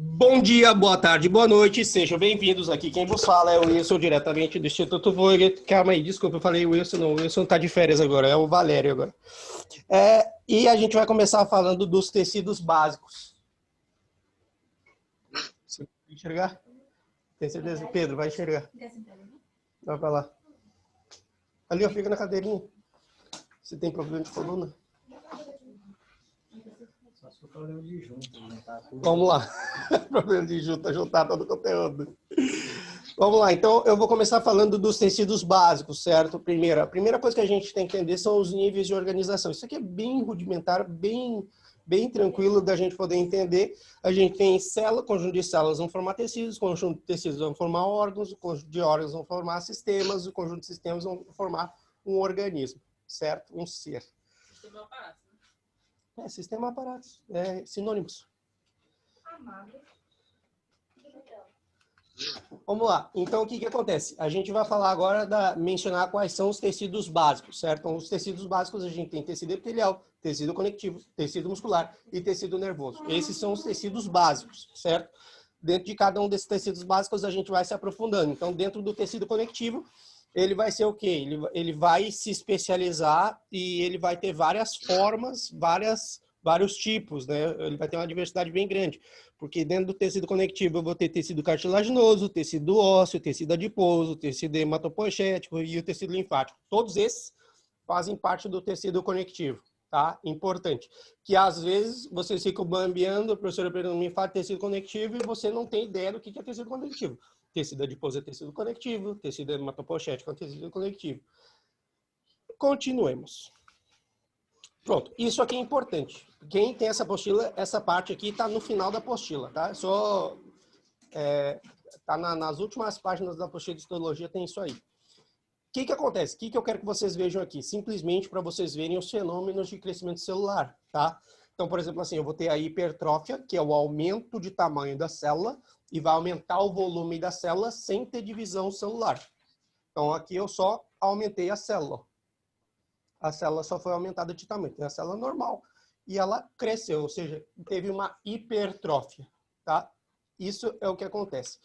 Bom dia, boa tarde, boa noite, sejam bem-vindos aqui. Quem vos fala é o Wilson, diretamente do Instituto Voigt. Calma aí, desculpa, eu falei Wilson, não, o Wilson tá de férias agora, é o Valério agora. E a gente vai começar falando dos tecidos básicos. Você vai enxergar? Tem certeza? Pedro, vai enxergar. Vai pra lá. Ali, ó, fica na cadeirinha. Você tem problema de coluna? Vamos lá. Problema de juntar todo o conteúdo. Vamos lá, então eu vou começar falando dos tecidos básicos, certo? A primeira coisa que a gente tem que entender são os níveis de organização. Isso aqui é bem rudimentar, bem tranquilo da gente poder entender. A gente tem célula, conjunto de células vão formar tecidos, conjunto de tecidos vão formar órgãos, o conjunto de órgãos vão formar sistemas, o conjunto de sistemas vão formar um organismo, certo? Um ser. Sistema aparato, né? Sistema aparatos, sinônimos. Amado. Vamos lá. Então, o que acontece? A gente vai falar agora, mencionar quais são os tecidos básicos, certo? Então, os tecidos básicos, a gente tem tecido epitelial, tecido conectivo, tecido muscular e tecido nervoso. Esses são os tecidos básicos, certo? Dentro de cada um desses tecidos básicos, a gente vai se aprofundando. Então, dentro do tecido conectivo, ele vai ser o quê? Ele vai se especializar e ele vai ter várias formas, vários tipos, né? Ele vai ter uma diversidade bem grande, porque dentro do tecido conectivo eu vou ter tecido cartilaginoso, tecido ósseo, tecido adiposo, tecido hematopoietético e o tecido linfático. Todos esses fazem parte do tecido conectivo, tá? Importante. Que às vezes vocês ficam bambeando, a professora pergunta, me fala tecido conectivo e você não tem ideia do que é tecido conectivo. Tecido adiposo é tecido conectivo, tecido hematopoietético é tecido conectivo. Continuemos. Pronto, isso aqui é importante. Quem tem essa apostila, essa parte aqui está no final da apostila, tá? Tá nas últimas páginas da apostila de histologia, tem isso aí. O que acontece? O que eu quero que vocês vejam aqui? Simplesmente para vocês verem os fenômenos de crescimento celular, tá? Então, por exemplo, assim, eu vou ter a hipertrófia, que é o aumento de tamanho da célula, e vai aumentar o volume da célula sem ter divisão celular. Então, aqui eu só aumentei a célula. A célula só foi aumentada de tamanho. Tem a célula normal e ela cresceu, ou seja, teve uma hipertrófia, tá? Isso é o que acontece.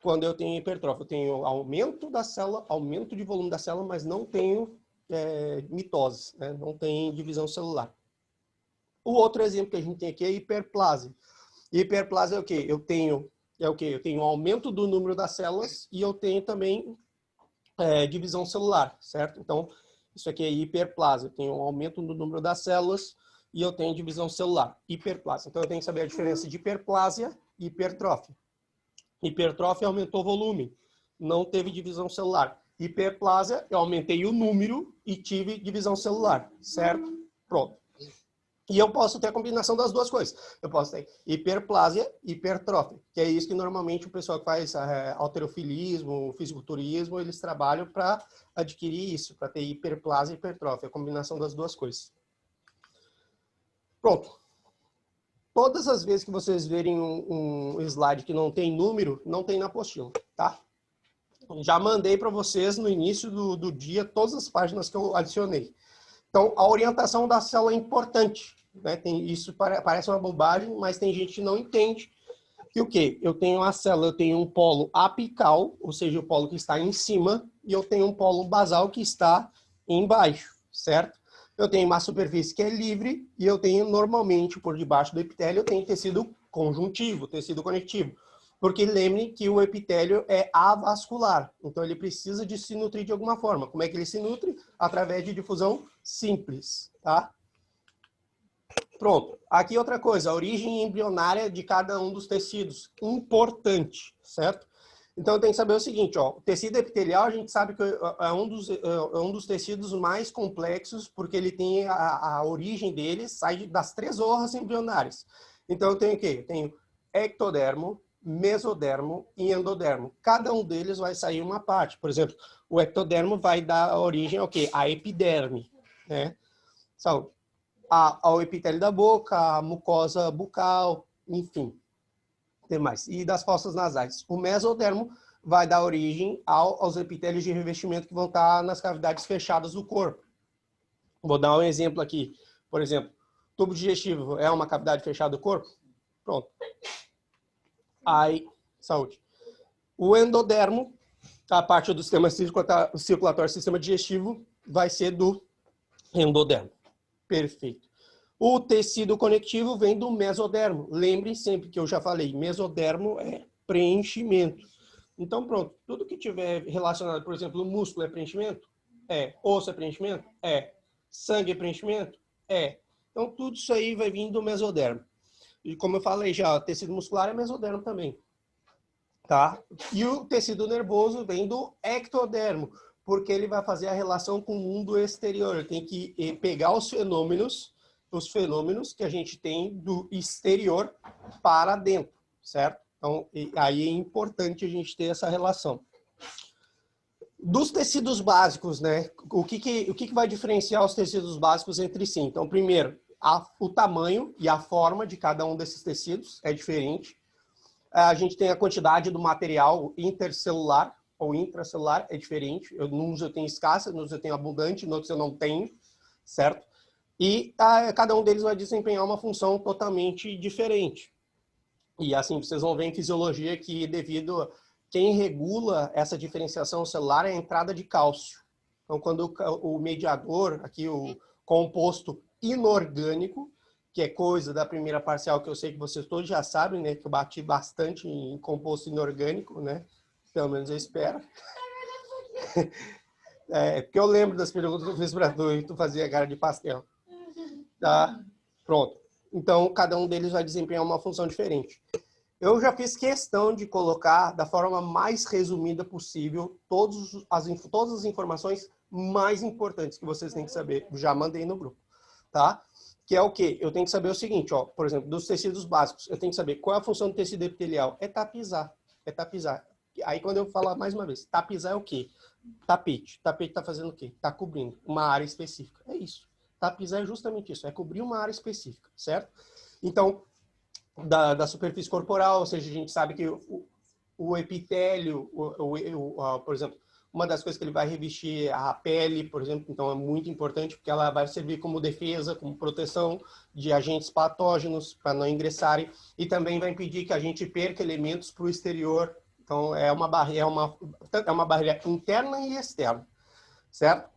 Quando eu tenho hipertrófia, eu tenho aumento da célula, aumento de volume da célula, mas não tenho mitose, né? Não tem divisão celular. O outro exemplo que a gente tem aqui é hiperplasia. Hiperplasia é o quê? Eu tenho um aumento do número das células e eu tenho também divisão celular, certo? Então, isso aqui é hiperplasia. Eu tenho um aumento no número das células e eu tenho divisão celular. Hiperplasia. Então, eu tenho que saber a diferença de hiperplasia e hipertrófia. Hipertrófia aumentou o volume, não teve divisão celular. Hiperplasia, eu aumentei o número e tive divisão celular, certo? Pronto. E eu posso ter a combinação das duas coisas. Eu posso ter hiperplasia e hipertrófia, que é isso que normalmente o pessoal que faz halterofilismo, fisiculturismo, eles trabalham para adquirir isso, para ter hiperplasia e hipertrófia, a combinação das duas coisas. Pronto. Todas as vezes que vocês verem um slide que não tem número, não tem na apostila, tá? Já mandei para vocês no início do dia todas as páginas que eu adicionei. Então, a orientação da célula é importante, né? Isso parece uma bobagem, mas tem gente que não entende. Que o quê? Eu tenho a célula, eu tenho um polo apical, ou seja, o polo que está em cima, e eu tenho um polo basal que está embaixo, certo? Eu tenho uma superfície que é livre, e eu tenho, normalmente, por debaixo do epitélio, eu tenho tecido conjuntivo, tecido conectivo. Porque lembre que o epitélio é avascular, então ele precisa de se nutrir de alguma forma. Como é que ele se nutre? Através de difusão simples, tá? Pronto. Aqui outra coisa, a origem embrionária de cada um dos tecidos. Importante, certo? Então tem que saber o seguinte, ó, o tecido epitelial a gente sabe que é um dos tecidos mais complexos, porque ele tem a origem dele, sai das 3 horras embrionárias. Então eu tenho o quê? Eu tenho ectodermo, mesodermo e endodermo. Cada um deles vai sair uma parte. Por exemplo, o ectodermo vai dar origem ao quê? A epiderme, né? Ao epitélio da boca, a mucosa bucal, enfim, tem mais. E das fossas nasais. O mesodermo vai dar origem aos epitélios de revestimento que vão estar nas cavidades fechadas do corpo. Vou dar um exemplo aqui. Por exemplo, tubo digestivo é uma cavidade fechada do corpo? Pronto. Aí, saúde. O endodermo, a parte do sistema circulatório, sistema digestivo, vai ser do endodermo. Perfeito. O tecido conectivo vem do mesodermo. Lembrem sempre que eu já falei, mesodermo é preenchimento. Então, pronto, tudo que tiver relacionado, por exemplo, o músculo é preenchimento? É. Osso é preenchimento? É. Sangue é preenchimento? É. Então, tudo isso aí vai vir do mesodermo. E como eu falei já, o tecido muscular é mesodermo também. Tá? E o tecido nervoso vem do ectodermo, porque ele vai fazer a relação com o mundo exterior. Ele tem que pegar os fenômenos que a gente tem do exterior para dentro, certo? Então, aí é importante a gente ter essa relação. Dos tecidos básicos, né? O que vai diferenciar os tecidos básicos entre si? Então, primeiro, o tamanho e a forma de cada um desses tecidos é diferente. A gente tem a quantidade do material intercelular ou intracelular, é diferente. Uns eu tenho escassa, uns eu tenho abundante, outros eu não tenho, certo? E cada um deles vai desempenhar uma função totalmente diferente. E assim, vocês vão ver em fisiologia que devido quem regula essa diferenciação celular é a entrada de cálcio. Então, quando o mediador, aqui o composto inorgânico, que é coisa da primeira parcial que eu sei que vocês todos já sabem, né? Que eu bati bastante em composto inorgânico, né? Pelo menos eu espero. Porque eu lembro das perguntas que eu fiz para tu e tu fazia cara de pastel. Tá? Pronto. Então, cada um deles vai desempenhar uma função diferente. Eu já fiz questão de colocar da forma mais resumida possível todas as informações mais importantes que vocês têm que saber. Já mandei no grupo, tá? Que é o quê? Eu tenho que saber o seguinte, ó, por exemplo, dos tecidos básicos, eu tenho que saber qual é a função do tecido epitelial. É tapizar. É tapizar. Aí quando eu falar mais uma vez, tapizar é o quê? Tapete. Tapete está fazendo o quê? Está cobrindo uma área específica. É isso. Tapizar é justamente isso, é cobrir uma área específica, certo? Então, da superfície corporal, ou seja, a gente sabe que o epitélio, por exemplo, uma das coisas que ele vai revestir a pele, por exemplo, então é muito importante porque ela vai servir como defesa, como proteção de agentes patógenos para não ingressarem e também vai impedir que a gente perca elementos para o exterior. Então é uma barreira interna e externa, certo?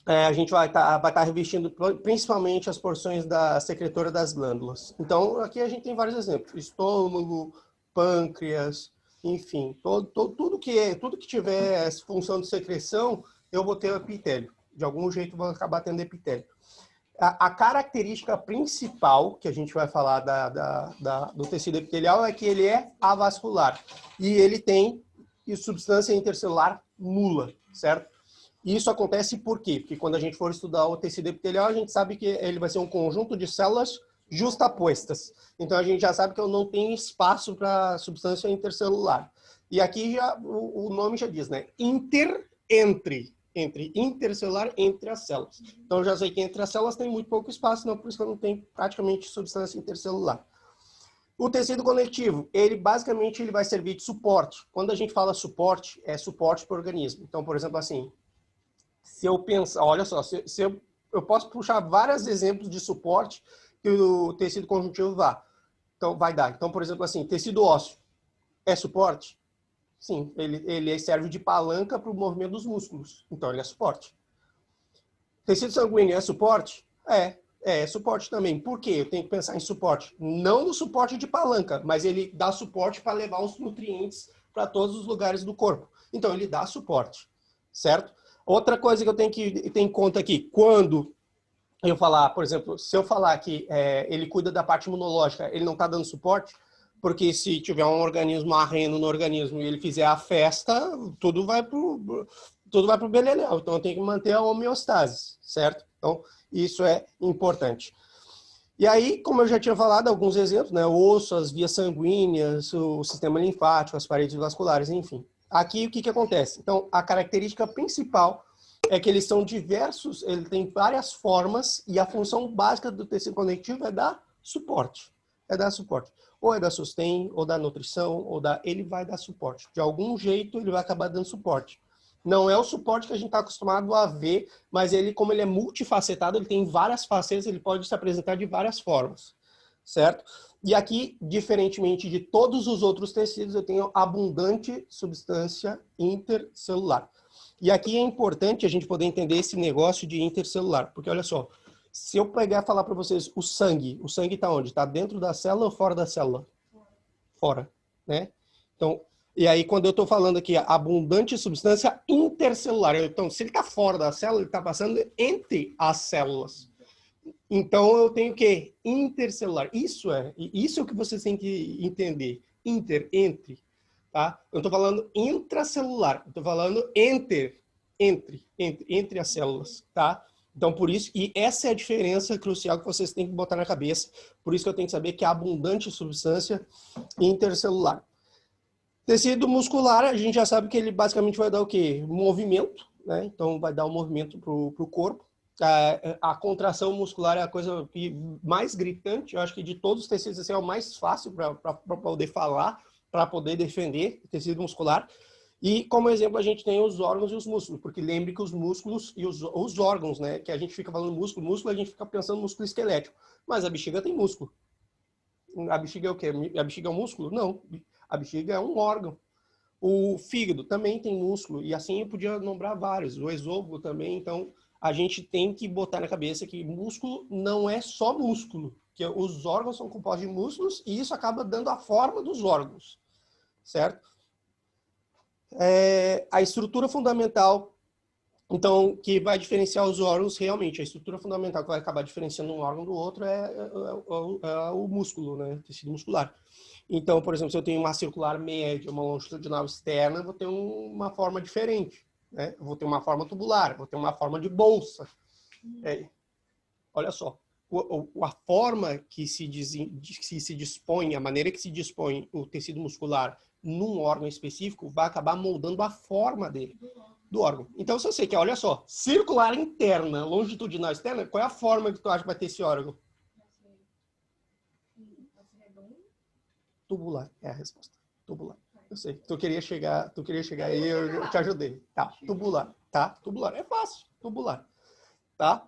A gente vai tá revestindo principalmente as porções da secretora das glândulas. Então, aqui a gente tem vários exemplos. Estômago, pâncreas, enfim. Tudo que tiver função de secreção, eu vou ter o epitélio. De algum jeito, vou acabar tendo epitélio. A característica principal que a gente vai falar do tecido epitelial é que ele é avascular. E ele tem substância intercelular nula, certo? E isso acontece por quê? Porque quando a gente for estudar o tecido epitelial, a gente sabe que ele vai ser um conjunto de células justapostas. Então, a gente já sabe que eu não tenho espaço para substância intercelular. E aqui já, o nome já diz, né? Entre intercelular, entre as células. Então, eu já sei que entre as células tem muito pouco espaço, não, por isso que eu não tenho praticamente substância intercelular. O tecido conectivo, ele basicamente vai servir de suporte. Quando a gente fala suporte, é suporte para o organismo. Então, por exemplo, assim, se eu pensar, olha só, eu posso puxar vários exemplos de suporte que o tecido conjuntivo vai dar. Então, por exemplo, assim, tecido ósseo é suporte? Sim, ele serve de palanca para o movimento dos músculos. Então, ele é suporte. Tecido sanguíneo é suporte? É suporte também. Por quê? Eu tenho que pensar em suporte. Não no suporte de palanca, mas ele dá suporte para levar os nutrientes para todos os lugares do corpo. Então, ele dá suporte, certo? Outra coisa que eu tenho que ter em conta aqui, quando eu falar, por exemplo, se eu falar que ele cuida da parte imunológica, ele não está dando suporte, porque se tiver um organismo arreno no organismo e ele fizer a festa, tudo vai pro beleléu. Então, eu tenho que manter a homeostase, certo? Então, isso é importante. E aí, como eu já tinha falado, alguns exemplos, né? O osso, as vias sanguíneas, o sistema linfático, as paredes vasculares, enfim. Aqui, o que acontece? Então, a característica principal é que eles são diversos, ele tem várias formas e a função básica do tecido conectivo é dar suporte. Ou é da sustém, ou da nutrição, ele vai dar suporte. De algum jeito, ele vai acabar dando suporte. Não é o suporte que a gente está acostumado a ver, mas como ele é multifacetado, ele tem várias facetas, ele pode se apresentar de várias formas, certo? E aqui, diferentemente de todos os outros tecidos, eu tenho abundante substância intercelular. E aqui é importante a gente poder entender esse negócio de intercelular, porque olha só, se eu pegar e falar para vocês o sangue está onde? Está dentro da célula ou fora da célula? Fora, né? Então, e aí quando eu estou falando aqui abundante substância intercelular, então se ele está fora da célula, ele está passando entre as células. Então eu tenho o quê? Intercelular. Isso é o que vocês têm que entender. Entre, tá? Eu estou falando intracelular, eu estou falando entre as células, tá? Então, por isso, e essa é a diferença crucial que vocês têm que botar na cabeça. Por isso que eu tenho que saber que é abundante substância intercelular. Tecido muscular, a gente já sabe que ele basicamente vai dar o quê? Movimento, né? Então, vai dar um movimento para o corpo. A contração muscular é a coisa mais gritante, eu acho que de todos os tecidos, esse é o mais fácil para poder falar, para poder defender o tecido muscular. E, como exemplo, a gente tem os órgãos e os músculos, porque lembre que os músculos e os órgãos, né, que a gente fica falando músculo, a gente fica pensando no músculo esquelético, mas a bexiga tem músculo. A bexiga é o quê? A bexiga é um músculo? Não, a bexiga é um órgão. O fígado também tem músculo, e assim eu podia nombrar vários, o esôfago também, então a gente tem que botar na cabeça que músculo não é só músculo, que os órgãos são compostos de músculos e isso acaba dando a forma dos órgãos, certo? A estrutura fundamental, então, que vai diferenciar os órgãos realmente, a estrutura fundamental que vai acabar diferenciando um órgão do outro é o músculo, né? O tecido muscular. Então, por exemplo, se eu tenho uma circular média, uma longitudinal externa, eu vou ter uma forma diferente, né? Eu vou ter uma forma tubular, vou ter uma forma de bolsa. Olha só, a forma que se dispõe, a maneira que se dispõe o tecido muscular num órgão específico vai acabar moldando a forma dele, do órgão. Então, se eu sei que, olha só, circular interna, longitudinal externa, qual é a forma que tu acha que vai ter esse órgão? Tubular, é a resposta. Tubular. Eu sei. Tu queria chegar aí, eu te ajudei. Tá, tubular, tá? Tubular. É fácil, tubular. Tá?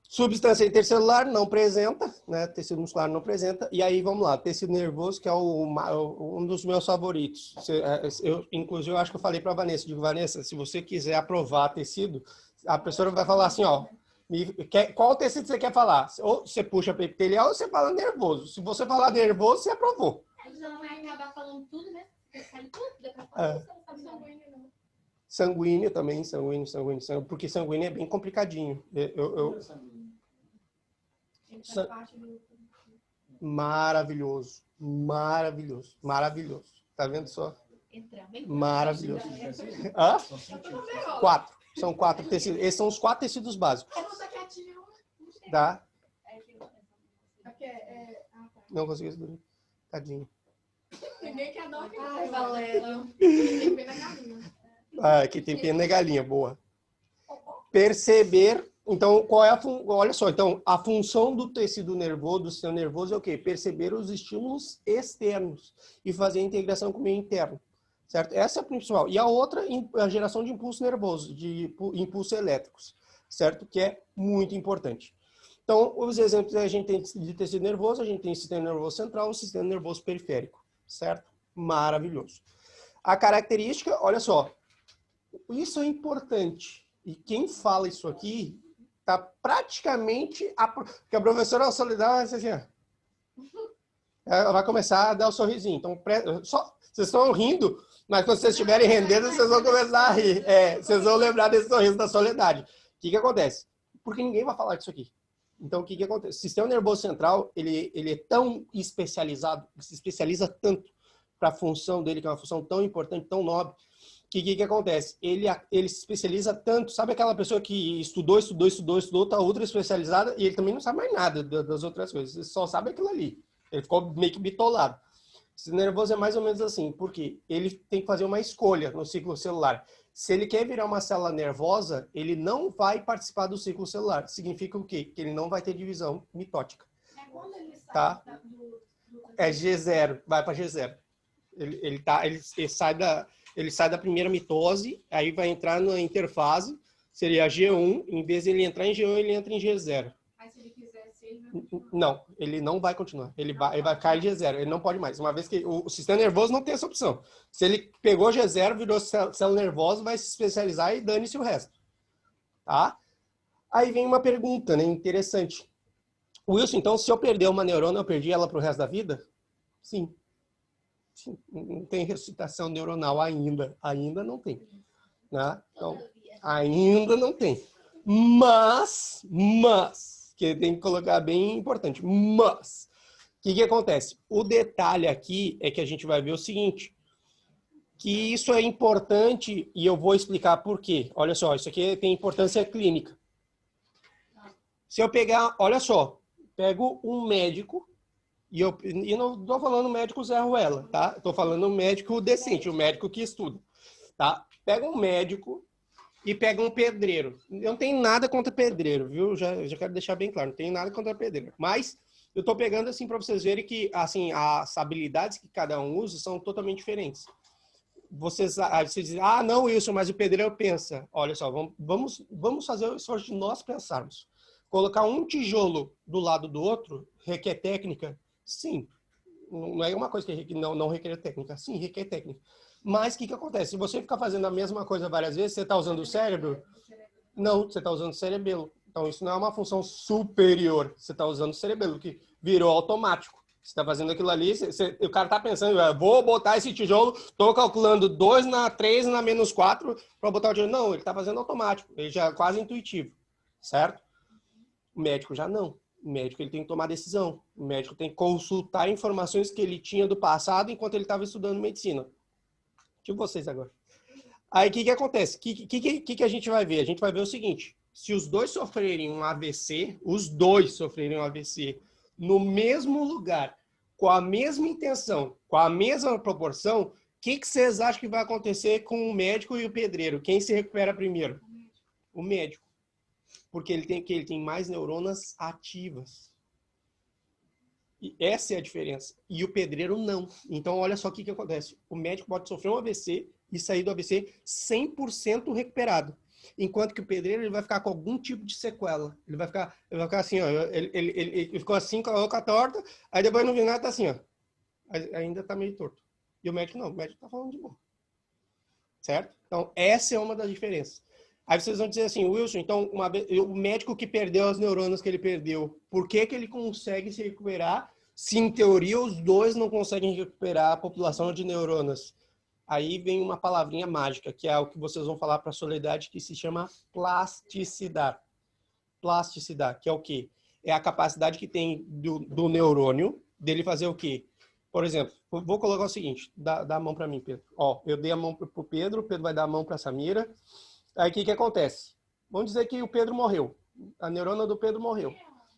Substância intercelular não apresenta, né? Tecido muscular não apresenta. E aí, vamos lá, tecido nervoso, que é um dos meus favoritos. Inclusive, eu acho que eu falei para a Vanessa, digo, Vanessa, se você quiser aprovar tecido, a professora vai falar assim, ó, qual tecido você quer falar? Ou você puxa para epitelial ou você fala nervoso. Se você falar nervoso, você aprovou. Você não vai acabar falando tudo, né? Você sabe tudo, depois você não sabe sanguíneo, não. Sanguíneo também, sanguíneo, porque sanguíneo é bem complicadinho. Maravilhoso. Tá vendo só? Maravilhoso. Hã? 4. São 4 tecidos. Esses são os 4 tecidos básicos. Tá? Não consegui escrever. Tadinho. Ninguém quer dar. Ai, Valério. Aqui tem pena galinha, boa. Perceber. Então, qual é olha só, então, a função do tecido nervoso, do sistema nervoso é o quê? Perceber os estímulos externos e fazer a integração com o meio interno, certo? Essa é a principal. E a outra, a geração de impulso nervoso, de impulsos elétricos, certo? Que é muito importante. Então, os exemplos a gente tem de tecido nervoso, a gente tem sistema nervoso central e sistema nervoso periférico, certo? Maravilhoso. A característica, olha só, isso é importante. E quem fala isso aqui está praticamente... Porque a professora Soledad vai assim, ela vai começar a dar o sorrisinho. Então, vocês estão rindo, mas quando vocês estiverem rendendo, vocês vão começar a rir. Vocês vão lembrar desse sorriso da Soledade. O que acontece? Porque ninguém vai falar disso aqui. Então, o que acontece? O sistema nervoso central, ele é tão especializado, se especializa tanto para a função dele, que é uma função tão importante, tão nobre, que acontece? Ele se especializa tanto, sabe aquela pessoa que estudou, tá ultra especializada e ele também não sabe mais nada das outras coisas, ele só sabe aquilo ali. Ele ficou meio que bitolado. O sistema nervoso é mais ou menos assim, porque ele tem que fazer uma escolha no ciclo celular. Se ele quer virar uma célula nervosa, ele não vai participar do ciclo celular. Significa o quê? Que ele não vai ter divisão mitótica. Quando ele sai, tá? É G0, vai para G0. Ele sai da primeira mitose, aí vai entrar na interfase, seria G1, em vez de ele entrar em G1, ele entra em G0. Mas se ele quiser ser Não, ele não vai continuar. Ele vai cair G0. Ele não pode mais. Uma vez que o sistema nervoso não tem essa opção. Se ele pegou G0, virou célula nervosa, vai se especializar e dane-se o resto. Tá? Aí vem uma pergunta, né, interessante. Wilson, então, se eu perder uma neurona, eu perdi ela para o resto da vida? Sim. Sim. Não tem ressuscitação neuronal ainda. Ainda não tem. Né? Então, ainda não tem. Mas, que tem que colocar bem importante, mas, o que acontece? O detalhe aqui é que a gente vai ver o seguinte, que isso é importante e eu vou explicar por quê. Olha só, isso aqui tem importância clínica. Se eu pegar, olha só, pego um médico, e não estou falando médico Zé Ruela, tá? Estou falando médico decente, o médico que estuda, tá? Pega um médico e pega um pedreiro. Eu não tenho nada contra pedreiro, viu? Já quero deixar bem claro, não tenho nada contra pedreiro. Mas eu estou pegando assim para vocês verem que assim, as habilidades que cada um usa são totalmente diferentes. Vocês dizem, ah, não, Wilson, mas o pedreiro pensa. Olha só, vamos fazer o esforço de nós pensarmos. Colocar um tijolo do lado do outro requer técnica? Sim. Não é uma coisa que não requer técnica. Sim, requer técnica. Mas o que acontece? Se você ficar fazendo a mesma coisa várias vezes, você está usando o cérebro? Não, você está usando o cerebelo. Então, isso não é uma função superior. Você está usando o cerebelo, que virou automático. Você está fazendo aquilo ali, o cara está pensando, vou botar esse tijolo, estou calculando 2 na 3 na menos 4 para botar o tijolo. Não, ele está fazendo automático. Ele já é quase intuitivo, certo? O médico já não. O médico ele tem que tomar decisão. O médico tem que consultar informações que ele tinha do passado enquanto ele estava estudando medicina. Tipo vocês agora. Aí o que acontece? O que a gente vai ver? A gente vai ver o seguinte, se os dois sofrerem um AVC, no mesmo lugar, com a mesma intenção, com a mesma proporção, o que vocês acham que vai acontecer com o médico e o pedreiro? Quem se recupera primeiro? O médico. Porque ele tem mais neuronas ativas. E essa é a diferença. E o pedreiro não. Então, olha só o que acontece. O médico pode sofrer um AVC e sair do AVC 100% recuperado. Enquanto que o pedreiro ele vai ficar com algum tipo de sequela. Ele vai ficar assim, ó. Ele ficou assim, com a boca torta, aí depois no final tá assim, ó. Ainda tá meio torto. E o médico não. O médico tá falando de boa. Certo? Então, essa é uma das diferenças. Aí vocês vão dizer assim, Wilson, então, o médico que perdeu as neuronas que ele perdeu, por que ele consegue se recuperar se, em teoria, os dois não conseguem recuperar a população de neuronas? Aí vem uma palavrinha mágica, que é o que vocês vão falar para a Soledade, que se chama plasticidade. Plasticidade, que é o quê? É a capacidade que tem do neurônio dele fazer o quê? Por exemplo, vou colocar o seguinte, dá a mão para mim, Pedro. Ó, eu dei a mão para o Pedro vai dar a mão para a Samira. Aí o que acontece? Vamos dizer que o Pedro morreu. A neurona do Pedro morreu.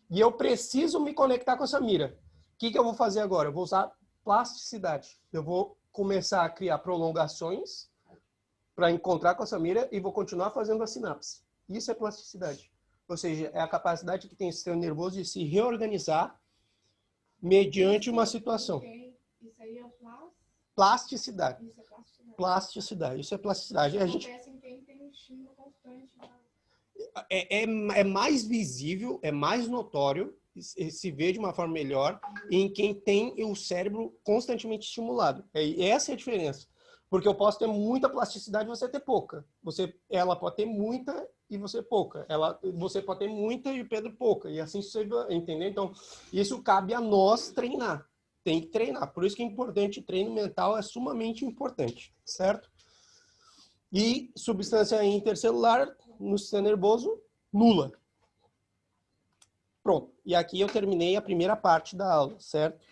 E eu preciso me conectar com a Samira. O que eu vou fazer agora? Eu vou usar plasticidade. Eu vou começar a criar prolongações para encontrar com a Samira e vou continuar fazendo a sinapse. Isso é plasticidade. Ou seja, é a capacidade que tem o sistema nervoso de se reorganizar mediante uma situação. Isso aí é plasticidade. Isso é plasticidade. Plasticidade. Isso é plasticidade. A gente é mais visível, é mais notório, se vê de uma forma melhor em quem tem o cérebro constantemente estimulado. Essa é a diferença. Porque eu posso ter muita plasticidade e você ter pouca. Ela pode ter muita e você pouca. Você pode ter muita e o Pedro pouca. E assim você entendeu? Então, isso cabe a nós treinar. Tem que treinar. Por isso que é importante, treino mental é sumamente importante, certo? E substância intercelular no sistema nervoso, nula. Pronto. E aqui eu terminei a primeira parte da aula, certo?